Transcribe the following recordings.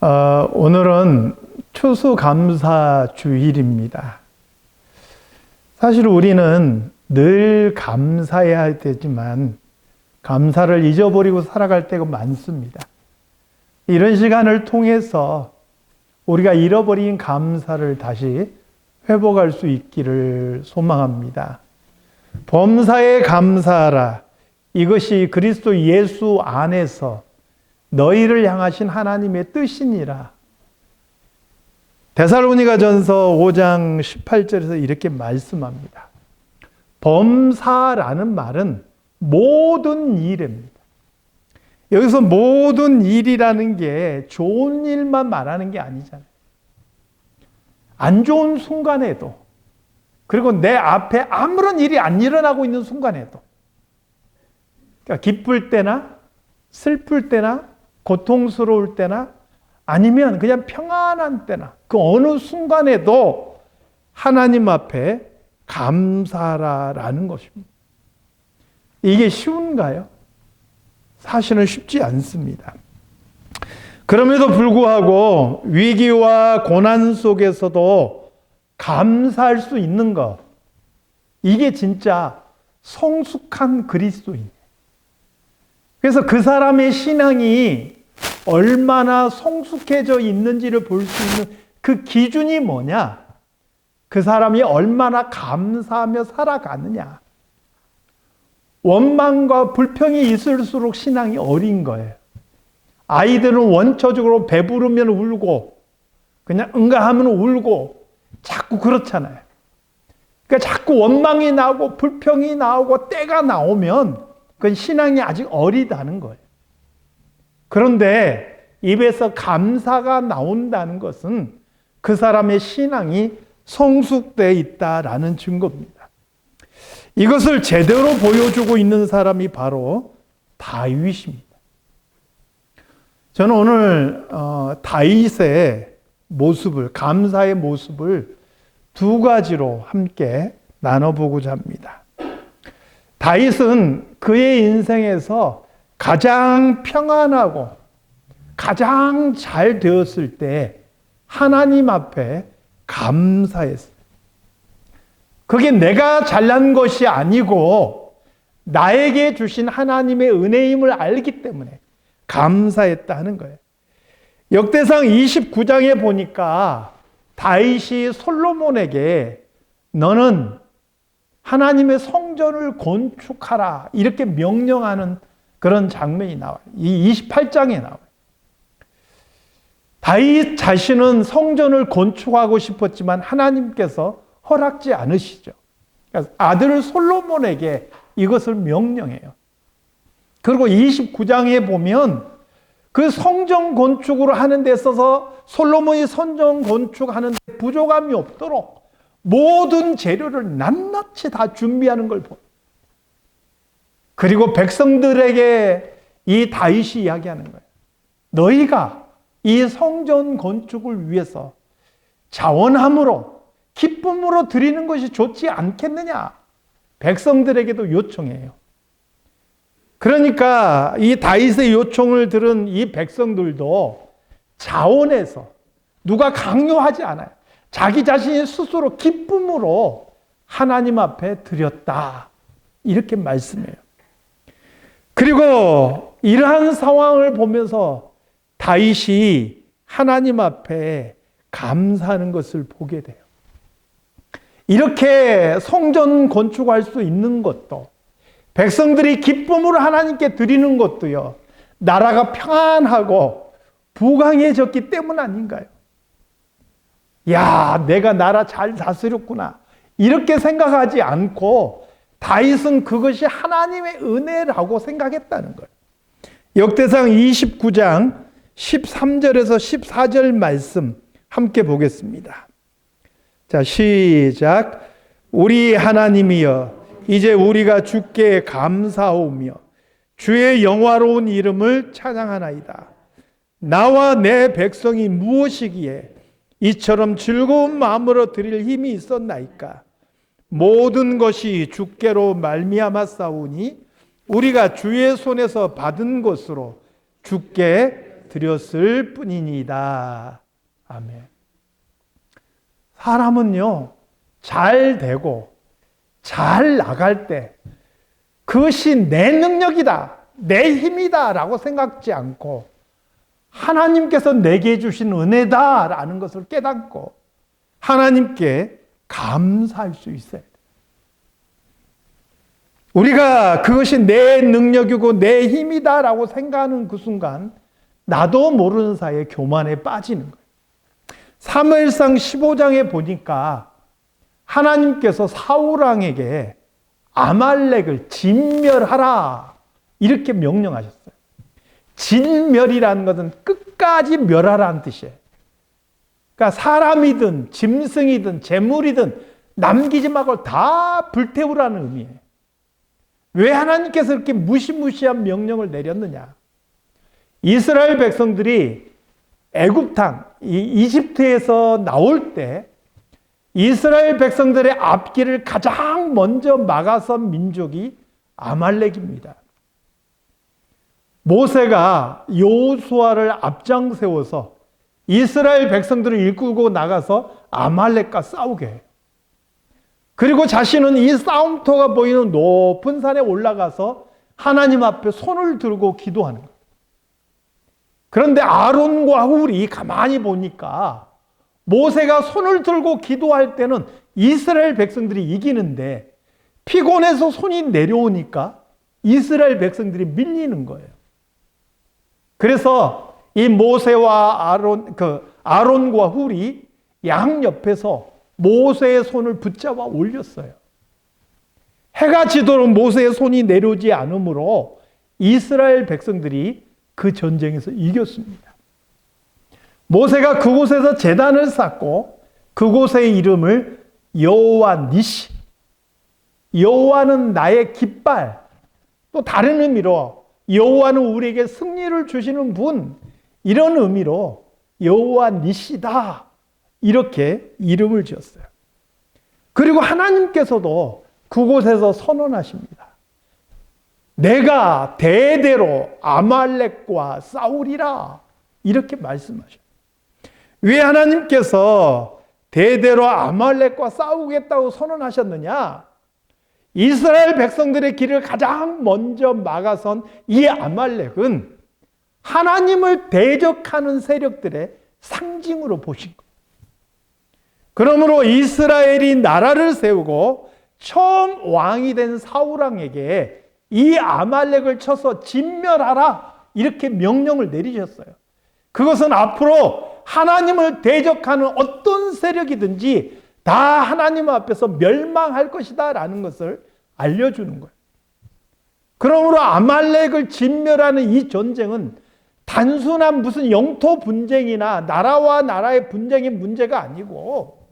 오늘은 추수감사 주일입니다. 사실 우리는 늘 감사해야 되지만 감사를 잊어버리고 살아갈 때가 많습니다. 이런 시간을 통해서 우리가 잃어버린 감사를 다시 회복할 수 있기를 소망합니다. 범사에 감사하라. 이것이 그리스도 예수 안에서 너희를 향하신 하나님의 뜻이니라. 데살로니가전서 5장 18절에서 이렇게 말씀합니다. 범사라는 말은 모든 일입니다. 여기서 모든 일이라는 게 좋은 일만 말하는 게 아니잖아요. 안 좋은 순간에도, 그리고 내 앞에 아무런 일이 안 일어나고 있는 순간에도, 그러니까 기쁠 때나 슬플 때나 고통스러울 때나 아니면 그냥 평안한 때나 그 어느 순간에도 하나님 앞에 감사하라는 것입니다. 이게 쉬운가요? 사실은 쉽지 않습니다. 그럼에도 불구하고 위기와 고난 속에서도 감사할 수 있는 것, 이게 진짜 성숙한 그리스도인. 그래서 그 사람의 신앙이 얼마나 성숙해져 있는지를 볼 수 있는 그 기준이 뭐냐? 그 사람이 얼마나 감사하며 살아가느냐. 원망과 불평이 있을수록 신앙이 어린 거예요. 아이들은 원초적으로 배부르면 울고 그냥 응가하면 울고 자꾸 그렇잖아요. 그러니까 자꾸 원망이 나오고 불평이 나오고 때가 나오면 그건 신앙이 아직 어리다는 거예요. 그런데 입에서 감사가 나온다는 것은 그 사람의 신앙이 성숙되어 있다라는 증거입니다. 이것을 제대로 보여주고 있는 사람이 바로 다윗입니다. 저는 오늘 다윗의 모습을, 감사의 모습을 두 가지로 함께 나눠보고자 합니다. 다윗은 그의 인생에서 가장 평안하고 가장 잘 되었을 때 하나님 앞에 감사했어요. 그게 내가 잘난 것이 아니고 나에게 주신 하나님의 은혜임을 알기 때문에 감사했다 하는 거예요. 역대상 29장에 보니까 다윗이 솔로몬에게 너는 하나님의 성전을 건축하라 이렇게 명령하는 그런 장면이 나와요. 이 28장에 나와요. 다윗 자신은 성전을 건축하고 싶었지만 하나님께서 허락지 않으시죠. 그러니까 아들 솔로몬에게 이것을 명령해요. 그리고 29장에 보면 그 성전 건축으로 하는 데 있어서 솔로몬이 성전 건축하는 데 부족함이 없도록 모든 재료를 낱낱이 다 준비하는 걸 보여요. 그리고 백성들에게 이 다윗이 이야기하는 거예요. 너희가 이 성전 건축을 위해서 자원함으로 기쁨으로 드리는 것이 좋지 않겠느냐. 백성들에게도 요청해요. 그러니까 이 다윗의 요청을 들은 이 백성들도 자원해서 누가 강요하지 않아요. 자기 자신이 스스로 기쁨으로 하나님 앞에 드렸다. 이렇게 말씀해요. 그리고 이러한 상황을 보면서 다윗이 하나님 앞에 감사하는 것을 보게 돼요. 이렇게 성전 건축할 수 있는 것도, 백성들이 기쁨으로 하나님께 드리는 것도요, 나라가 평안하고 부강해졌기 때문 아닌가요? 야, 내가 나라 잘 다스렸구나. 이렇게 생각하지 않고 다윗은 그것이 하나님의 은혜라고 생각했다는 거예요. 역대상 29장 13절에서 14절 말씀 함께 보겠습니다. 자, 시작. 우리 하나님이여, 이제 우리가 주께 감사하오며 주의 영화로운 이름을 찬양하나이다. 나와 내 백성이 무엇이기에 이처럼 즐거운 마음으로 드릴 힘이 있었나이까? 모든 것이 주께로 말미암았사오니 우리가 주의 손에서 받은 것으로 주께 드렸을 뿐이니이다. 아멘. 사람은요, 잘 되고 잘 나갈 때 그것이 내 능력이다, 내 힘이다 라고 생각지 않고 하나님께서 내게 주신 은혜다라는 것을 깨닫고 하나님께 감사할 수 있어야 돼. 우리가 그것이 내 능력이고 내 힘이다라고 생각하는 그 순간 나도 모르는 사이에 교만에 빠지는 거예요. 사무엘상 15장에 보니까 하나님께서 사울왕에게 아말렉을 진멸하라 이렇게 명령하셨어요. 진멸이라는 것은 끝까지 멸하라는 뜻이에요. 그러니까 사람이든 짐승이든 재물이든 남기지 말고 다 불태우라는 의미예요. 왜 하나님께서 이렇게 무시무시한 명령을 내렸느냐? 이스라엘 백성들이 애굽 땅, 이집트에서 나올 때 이스라엘 백성들의 앞길을 가장 먼저 막아선 민족이 아말렉입니다. 모세가 여호수아를 앞장 세워서 이스라엘 백성들을 이끌고 나가서 아말렉과 싸우게 해요. 그리고 자신은 이 싸움터가 보이는 높은 산에 올라가서 하나님 앞에 손을 들고 기도하는 거예요. 그런데 아론과 훌이 가만히 보니까 모세가 손을 들고 기도할 때는 이스라엘 백성들이 이기는데 피곤해서 손이 내려오니까 이스라엘 백성들이 밀리는 거예요. 그래서 이 모세와 아론과 훌이 양옆에서 모세의 손을 붙잡아 올렸어요. 해가 지도록 모세의 손이 내려오지 않으므로 이스라엘 백성들이 그 전쟁에서 이겼습니다. 모세가 그곳에서 제단을 쌓고 그곳의 이름을 여호와 니시, 여호와는 나의 깃발, 또 다른 의미로 여호와는 우리에게 승리를 주시는 분, 이런 의미로 여호와 니시다 이렇게 이름을 지었어요. 그리고 하나님께서도 그곳에서 선언하십니다. 내가 대대로 아말렉과 싸우리라 이렇게 말씀하셔요. 왜 하나님께서 대대로 아말렉과 싸우겠다고 선언하셨느냐? 이스라엘 백성들의 길을 가장 먼저 막아선 이 아말렉은 하나님을 대적하는 세력들의 상징으로 보신 거예요. 그러므로 이스라엘이 나라를 세우고 처음 왕이 된 사울왕에게 이 아말렉을 쳐서 진멸하라 이렇게 명령을 내리셨어요. 그것은 앞으로 하나님을 대적하는 어떤 세력이든지 다 하나님 앞에서 멸망할 것이다 라는 것을 알려주는 거예요. 그러므로 아말렉을 진멸하는 이 전쟁은 단순한 무슨 영토 분쟁이나 나라와 나라의 분쟁의 문제가 아니고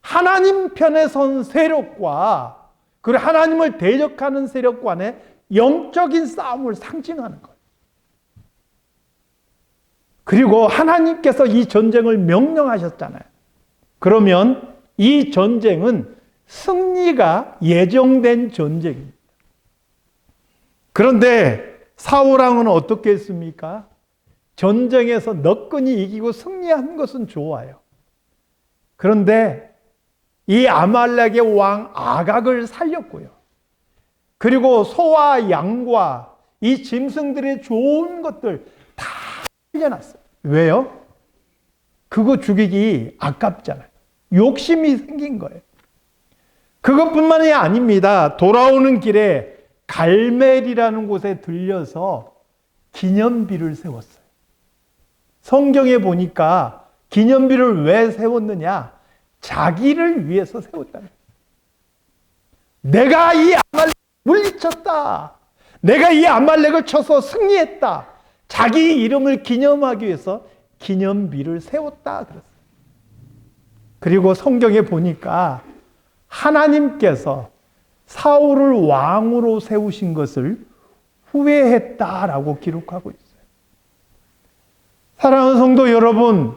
하나님 편에 선 세력과 그리고 하나님을 대적하는 세력 간의 영적인 싸움을 상징하는 거예요. 그리고 하나님께서 이 전쟁을 명령하셨잖아요. 그러면 이 전쟁은 승리가 예정된 전쟁입니다. 그런데 사울왕은 어떻게 했습니까? 전쟁에서 너끈히 이기고 승리한 것은 좋아요. 그런데 이 아말렉의 왕 아각을 살렸고요. 그리고 소와 양과 이 짐승들의 좋은 것들 다 살려놨어요. 왜요? 그거 죽이기 아깝잖아요. 욕심이 생긴 거예요. 그것뿐만이 아닙니다. 돌아오는 길에 갈멜이라는 곳에 들려서 기념비를 세웠어요. 성경에 보니까 기념비를 왜 세웠느냐? 자기를 위해서 세웠다는 거예요. 내가 이 아말렉을 물리쳤다. 내가 이 아말렉을 쳐서 승리했다. 자기 이름을 기념하기 위해서 기념비를 세웠다 그랬어요. 그리고 성경에 보니까 하나님께서 사울을 왕으로 세우신 것을 후회했다라고 기록하고 있어요. 사랑하는 성도 여러분,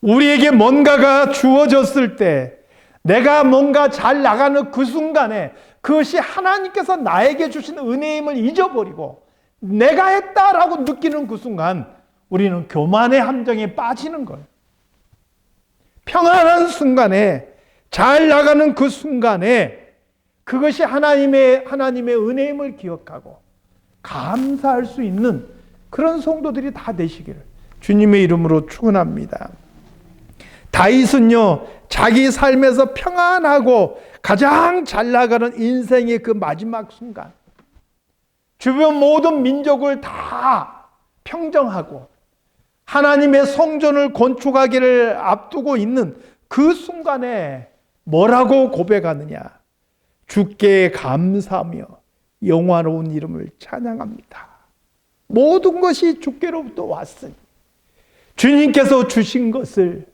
우리에게 뭔가가 주어졌을 때 내가 뭔가 잘 나가는 그 순간에 그것이 하나님께서 나에게 주신 은혜임을 잊어버리고 내가 했다라고 느끼는 그 순간 우리는 교만의 함정에 빠지는 거예요. 평안한 순간에, 잘 나가는 그 순간에 그것이 하나님의 은혜임을 기억하고 감사할 수 있는 그런 성도들이 다 되시기를 주님의 이름으로 축원합니다. 다윗은요, 자기 삶에서 평안하고 가장 잘 나가는 인생의 그 마지막 순간, 주변 모든 민족을 다 평정하고 하나님의 성전을 건축하기를 앞두고 있는 그 순간에 뭐라고 고백하느냐? 주께 감사하며 영화로운 이름을 찬양합니다. 모든 것이 주께로부터 왔으니 주님께서 주신 것을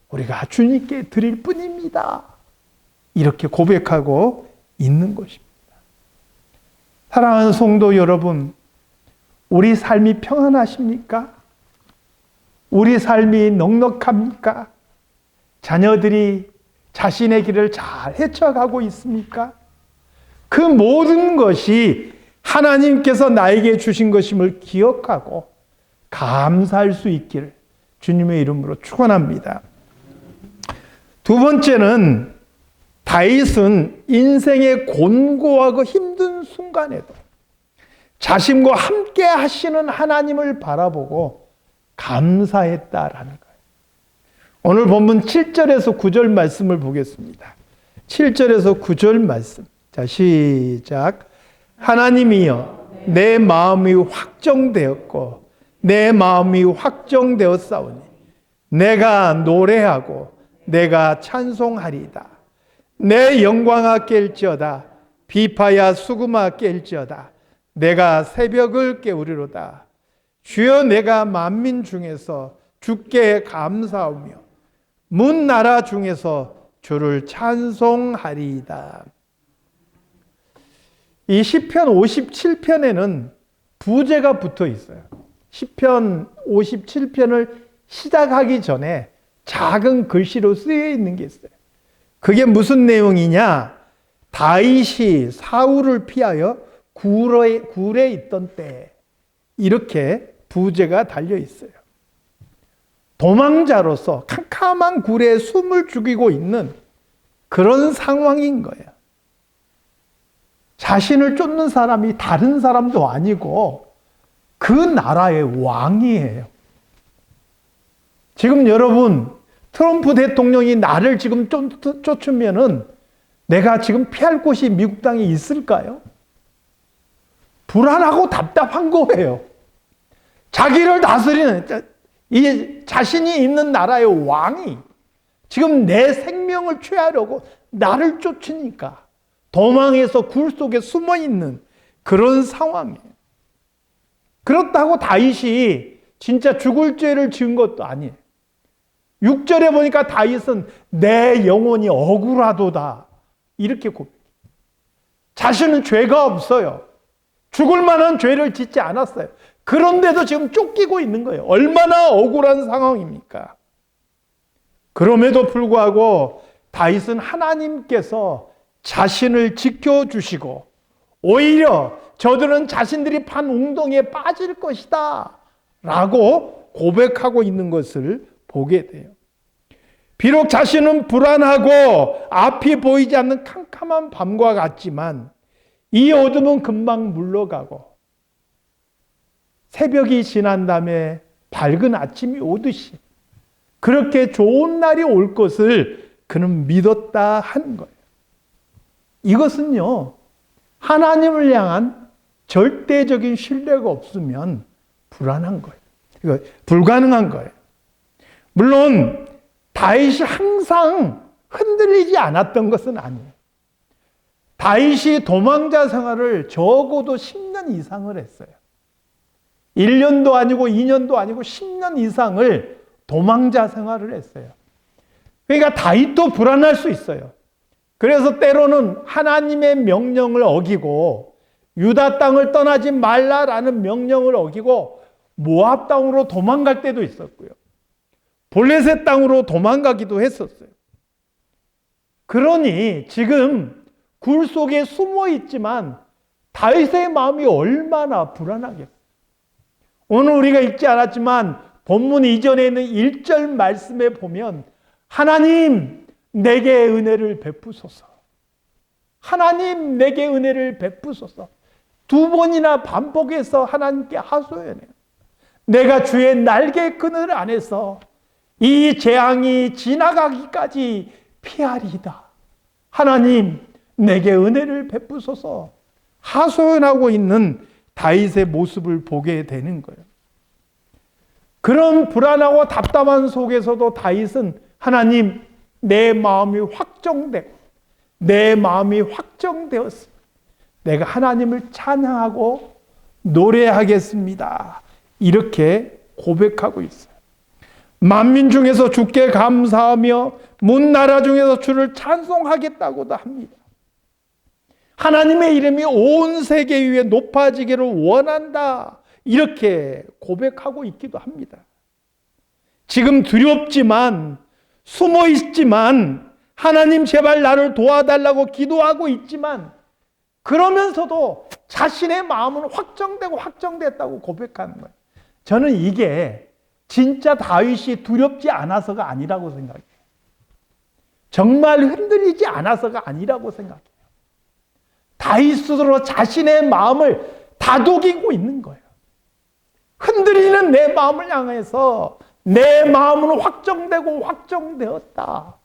우리가 주님께 드릴 뿐입니다. 이렇게 고백하고 있는 것입니다. 사랑하는 성도 여러분, 우리 삶이 평안하십니까? 우리 삶이 넉넉합니까? 자녀들이 자신의 길을 잘 헤쳐가고 있습니까? 그 모든 것이 하나님께서 나에게 주신 것임을 기억하고 감사할 수 있기를 주님의 이름으로 축원합니다. 두 번째는 다윗은 인생의 곤고하고 힘든 순간에도 자신과 함께 하시는 하나님을 바라보고 감사했다라는 거예요. 오늘 본문 7절에서 9절 말씀을 보겠습니다. 7절에서 9절 말씀. 자, 시작. 하나님이여, 내 마음이 확정되었고 내 마음이 확정되었사오니 내가 노래하고 내가 찬송하리이다. 내 영광아 깰지어다. 비파야 수금아 깰지어다. 내가 새벽을 깨우리로다. 주여, 내가 만민 중에서 주께 감사하며 문 나라 중에서 주를 찬송하리이다. 이 시편 57편에는 부제가 붙어 있어요. 시편 57편을 시작하기 전에 작은 글씨로 쓰여 있는 게 있어요. 그게 무슨 내용이냐? 다윗이 사울을 피하여 굴에 있던 때, 이렇게 부제가 달려 있어요. 도망자로서 캄캄한 굴에 숨을 죽이고 있는 그런 상황인 거예요. 자신을 쫓는 사람이 다른 사람도 아니고 그 나라의 왕이에요. 지금 여러분, 트럼프 대통령이 나를 지금 쫓으면은 내가 지금 피할 곳이 미국 땅에 있을까요? 불안하고 답답한 거예요. 자기를 다스리는, 이 자신이 있는 나라의 왕이 지금 내 생명을 취하려고 나를 쫓으니까 도망해서 굴 속에 숨어 있는 그런 상황이에요. 그렇다고 다윗이 진짜 죽을 죄를 지은 것도 아니에요. 6절에 보니까 다윗은 내 영혼이 억울하도다, 이렇게 고백해요. 자신은 죄가 없어요. 죽을 만한 죄를 짓지 않았어요. 그런데도 지금 쫓기고 있는 거예요. 얼마나 억울한 상황입니까? 그럼에도 불구하고 다윗은 하나님께서 자신을 지켜주시고 오히려 저들은 자신들이 판 웅덩이에 빠질 것이다 라고 고백하고 있는 것을 보게 돼요. 비록 자신은 불안하고 앞이 보이지 않는 캄캄한 밤과 같지만 이 어둠은 금방 물러가고 새벽이 지난 다음에 밝은 아침이 오듯이 그렇게 좋은 날이 올 것을 그는 믿었다 하는 거예요. 이것은요, 하나님을 향한 절대적인 신뢰가 없으면 불안한 거예요. 이거 불가능한 거예요. 물론 다윗이 항상 흔들리지 않았던 것은 아니에요. 다윗이 도망자 생활을 적어도 10년 이상을 했어요. 1년도 아니고 2년도 아니고 10년 이상을 도망자 생활을 했어요. 그러니까 다윗도 불안할 수 있어요. 그래서 때로는 하나님의 명령을 어기고 유다 땅을 떠나지 말라라는 명령을 어기고 모압 땅으로 도망갈 때도 있었고요. 블레셋 땅으로 도망가기도 했었어요. 그러니 지금 굴 속에 숨어 있지만 다윗의 마음이 얼마나 불안하겠어요. 오늘 우리가 읽지 않았지만 본문 이전에 있는 1절 말씀에 보면 하나님 내게 은혜를 베푸소서. 하나님 내게 은혜를 베푸소서. 두 번이나 반복해서 하나님께 하소연해요. 내가 주의 날개 그늘 안에서 이 재앙이 지나가기까지 피하리이다. 하나님 내게 은혜를 베푸소서 하소연하고 있는 다윗의 모습을 보게 되는 거예요. 그런 불안하고 답답한 속에서도 다윗은 하나님 내 마음이 확정되고 내 마음이 확정되었습니다. 내가 하나님을 찬양하고 노래하겠습니다. 이렇게 고백하고 있어요. 만민 중에서 주께 감사하며 문 나라 중에서 주를 찬송하겠다고도 합니다. 하나님의 이름이 온 세계 위에 높아지기를 원한다. 이렇게 고백하고 있기도 합니다. 지금 두렵지만 숨어 있지만 하나님 제발 나를 도와달라고 기도하고 있지만 그러면서도 자신의 마음은 확정됐다고 고백하는 거예요. 저는 이게 진짜 다윗이 두렵지 않아서가 아니라고 생각해요. 정말 흔들리지 않아서가 아니라고 생각해요. 다윗 스스로 자신의 마음을 다독이고 있는 거예요. 흔들리는 내 마음을 향해서 내 마음은 확정되었다.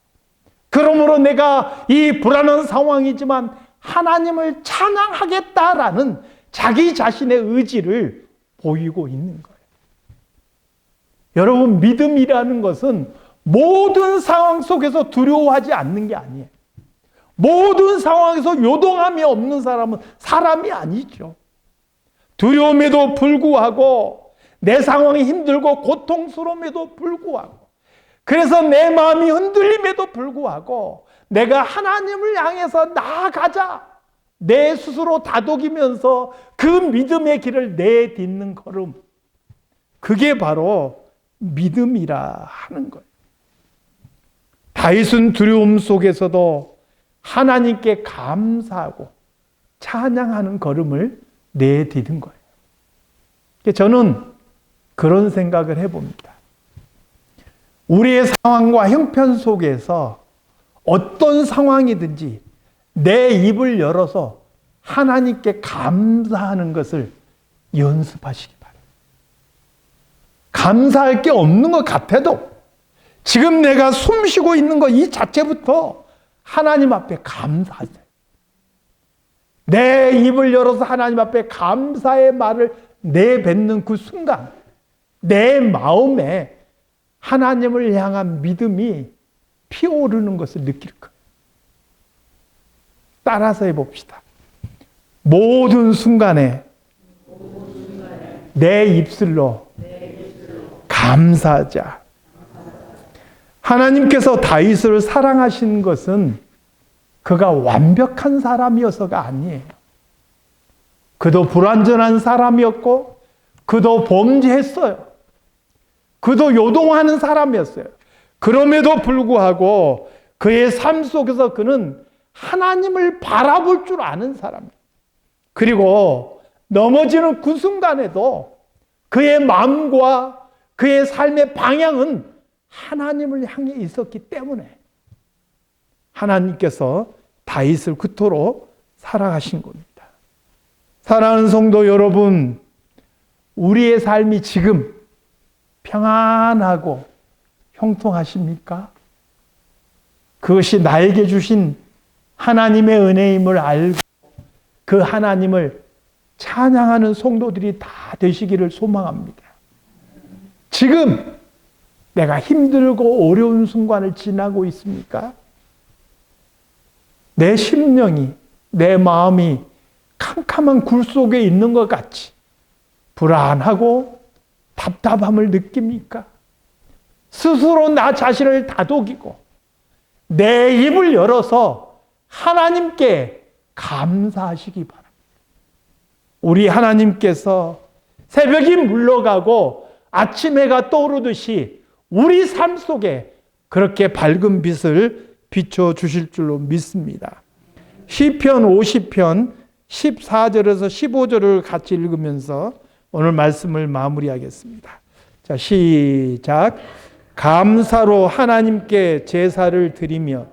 그러므로 내가 이 불안한 상황이지만 하나님을 찬양하겠다라는 자기 자신의 의지를 보이고 있는 거예요. 여러분, 믿음이라는 것은 모든 상황 속에서 두려워하지 않는 게 아니에요. 모든 상황에서 요동함이 없는 사람은 사람이 아니죠. 두려움에도 불구하고 내 상황이 힘들고 고통스러움에도 불구하고 그래서 내 마음이 흔들림에도 불구하고 내가 하나님을 향해서 나아가자 내 스스로 다독이면서 그 믿음의 길을 내딛는 걸음, 그게 바로 믿음이라 하는 거예요. 다윗은 두려움 속에서도 하나님께 감사하고 찬양하는 걸음을 내딛은 거예요. 저는 그런 생각을 해봅니다. 우리의 상황과 형편 속에서 어떤 상황이든지 내 입을 열어서 하나님께 감사하는 것을 연습하시기 바랍니다. 감사할 게 없는 것 같아도 지금 내가 숨 쉬고 있는 것 이 자체부터 하나님 앞에 감사하세요. 내 입을 열어서 하나님 앞에 감사의 말을 내뱉는 그 순간 내 마음에 하나님을 향한 믿음이 피어오르는 것을 느낄 거예요. 따라서 해봅시다. 모든 순간에 내 입술로 감사하자. 하나님께서 다윗을 사랑하신 것은 그가 완벽한 사람이어서가 아니에요. 그도 불완전한 사람이었고 그도 범죄했어요. 그도 요동하는 사람이었어요. 그럼에도 불구하고 그의 삶 속에서 그는 하나님을 바라볼 줄 아는 사람이에요. 그리고 넘어지는 그 순간에도 그의 마음과 그의 삶의 방향은 하나님을 향해 있었기 때문에 하나님께서 다윗을 그토록 사랑하신 겁니다. 사랑하는 성도 여러분, 우리의 삶이 지금 평안하고 형통하십니까? 그것이 나에게 주신 하나님의 은혜임을 알고 그 하나님을 찬양하는 성도들이 다 되시기를 소망합니다. 지금 내가 힘들고 어려운 순간을 지나고 있습니까? 내 심령이, 내 마음이 캄캄한 굴 속에 있는 것 같이 불안하고 답답함을 느낍니까? 스스로 나 자신을 다독이고 내 입을 열어서 하나님께 감사하시기 바랍니다. 우리 하나님께서 새벽이 물러가고 아침 해가 떠오르듯이 우리 삶 속에 그렇게 밝은 빛을 비춰주실 줄로 믿습니다. 시편 50편 14절에서 15절을 같이 읽으면서 오늘 말씀을 마무리하겠습니다. 자, 시작. 감사로 하나님께 제사를 드리며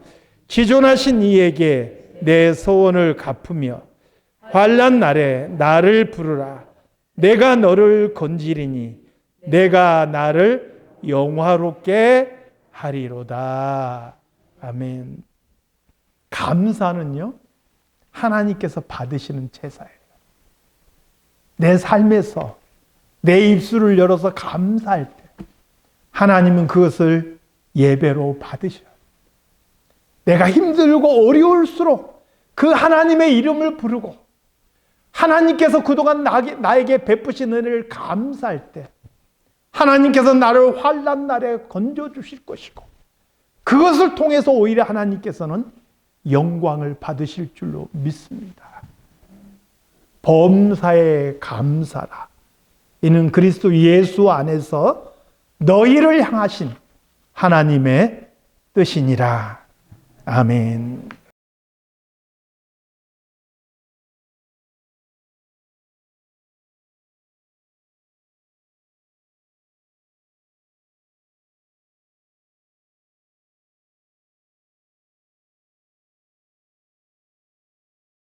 지존하신 이에게 내 소원을 갚으며 환난 날에 나를 부르라. 내가 너를 건지리니 내가 나를 영화롭게 하리로다. 아멘. 감사는요, 하나님께서 받으시는 제사예요. 내 삶에서 내 입술을 열어서 감사할 때 하나님은 그것을 예배로 받으셔요. 내가 힘들고 어려울수록 그 하나님의 이름을 부르고 하나님께서 그동안 나에게 베푸신 은혜를 감사할 때 하나님께서 나를 환난 날에 건져주실 것이고 그것을 통해서 오히려 하나님께서는 영광을 받으실 줄로 믿습니다. 범사에 감사라. 이는 그리스도 예수 안에서 너희를 향하신 하나님의 뜻이니라. 아멘.